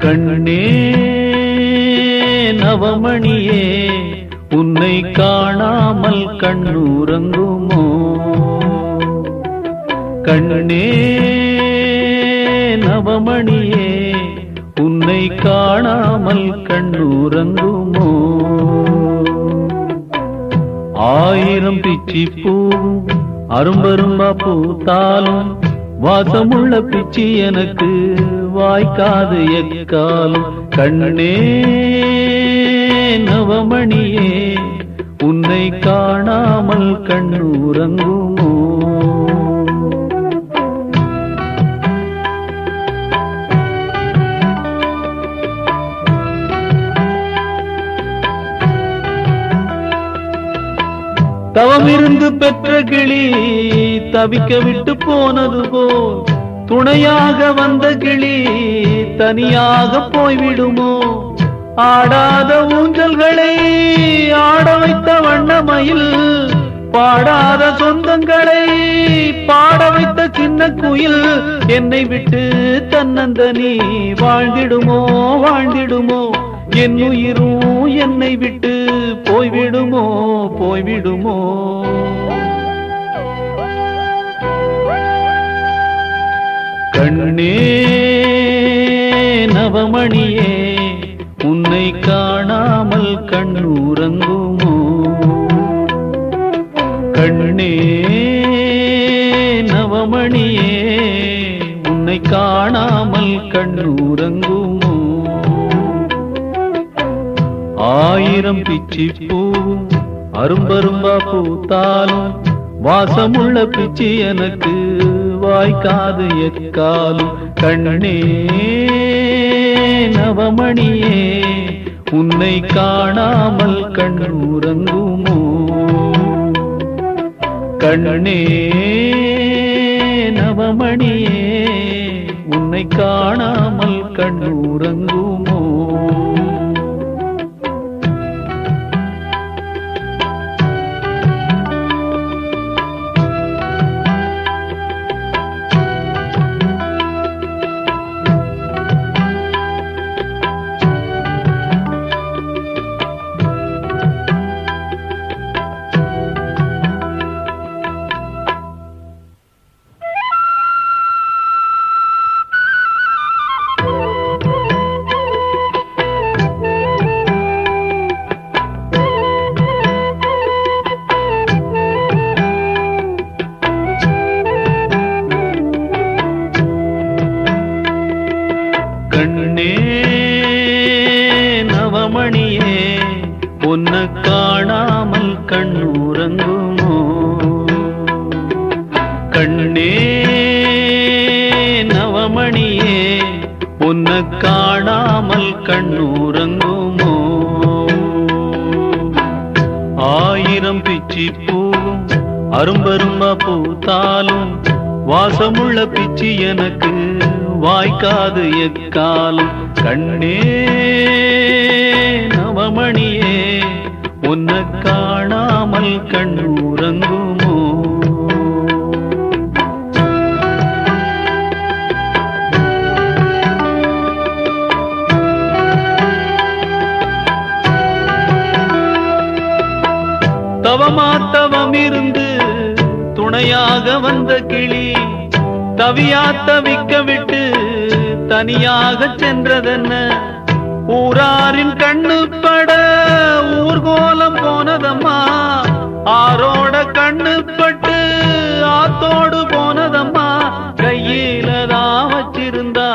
கண்ணே நவமணியே, உன்னை காணாமல் கண்ணுறங்குமோ? கண்ணே நவமணியே, உன்னை காணாமல் கண்ணுறங்குமோ? ஆயிரம் பிச்சி பூவும் அரும்பரும்பா பூத்தாலும் வாசமுள்ள பிச்சி எனக்கு வாய்க்காது எக்காலும். கண்ணே நவமணியே, உன்னை காணாமல் கண்ணுறங்குமோ? தவமிருந்து பெற்ற கிளி தவிக்க விட்டு போனது போல், துணையாக வந்த கிளி தனியாக போய்விடுமோ? ஆடாத ஊஞ்சல்களை ஆட வைத்த வண்ணமயில், பாடாத சொந்தங்களை பாட வைத்த சின்ன குயில், என்னை விட்டு தன்னந்தனி வாழ்ந்திடுமோ வாழ்ந்திடுமோ? என் உயிரும் என்னை விட்டு போய்விடுமோ போய்விடுமோ? கண்ணே நவமணியே, உன்னை காணாமல் கண்ணுறங்குமோ? கண்ணே நவமணியே, உன்னை காணாமல் கண்ணுறங்குமோ? ஆயிரம் பிச்சி பூவும் அரும்பரும்பா பூத்தாலும் வாசமுள்ள பிச்சி எனக்கு வாய்க்காது எக்காலும். கண்ணே நவமணியே, உன்னை காணாமல் கண்ணுறங்குமோ? கண்ணே நவமணியே, உன்னை காணாமல் கண்ணுறங்குமோ? கண்ணே நவமணியே, உன்னை காணாமல் கண்ணுறங்குமோ? கண்ணே நவமணியே, உன்னை காணாமல் கண்ணுறங்குமோ? ஆயிரம் பிச்சி பூவும் அரும்பரும்பா பூத்தாலும் வாசமுள்ள பிச்சி எனக்கு வாய்க்காது எக்காலும். கண்ணே நவமணியே, உன்னை காணாமல் கண்ணுறங்குமோ? தவமிருந்து துணையாக வந்த கிளி தவியா தவிக்க விட்டு தனியாக சென்றதென்ன? ஊராரின் கண்ணு பட ஊர்கோலம் போனதம்மா, ஆரோட கண்ணு பட்டு ஆத்தோடு போனதம்மா. கையில தான் வச்சிருந்தா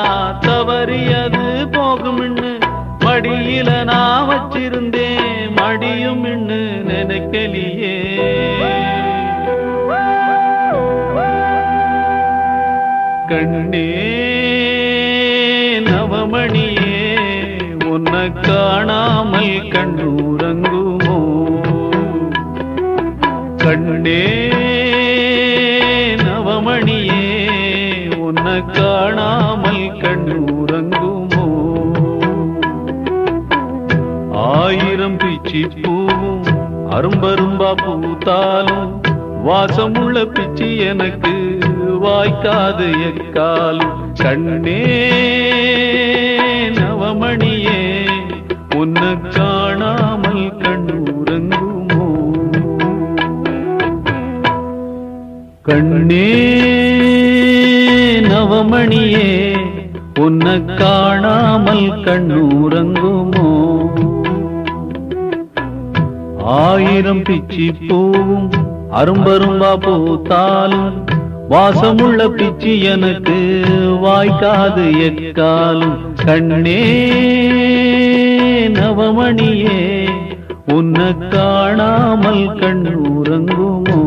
தவறியது போகும்னு, மடியில நான் வச்சிருந்தேன் மடியும் நினைக்கலியே. கண்ணே நவமணியே, உன்னை காணாமல் கண்ணுறங்குமோ? கண்ணே நவமணியே, உன்னை காணாமல் கண்ணுறங்குமோ? ஆயிரம் பிச்சி பூவும் அரும்பரும்பா பூத்தாலும் வாசமுள்ள பிச்சி எனக்கு வாய்க்காது எக்காலும். கண்ணே நவ நவமணியே உன்னை காணாமல் கண்ணுறங்குமோ கண்ணே நவமணியே உன்னை காணாமல் கண்ணுறங்குமோ ஆயிரம் பிச்சி பூவும் அரும்பரும்பா பூத்தாலும் வாசமுள்ள பிச்சி எனக்கு வாய்க்காது எக்காலும் கண்ணே நவமணியே உன்னை காணாமல் கண்ணுறங்குமோ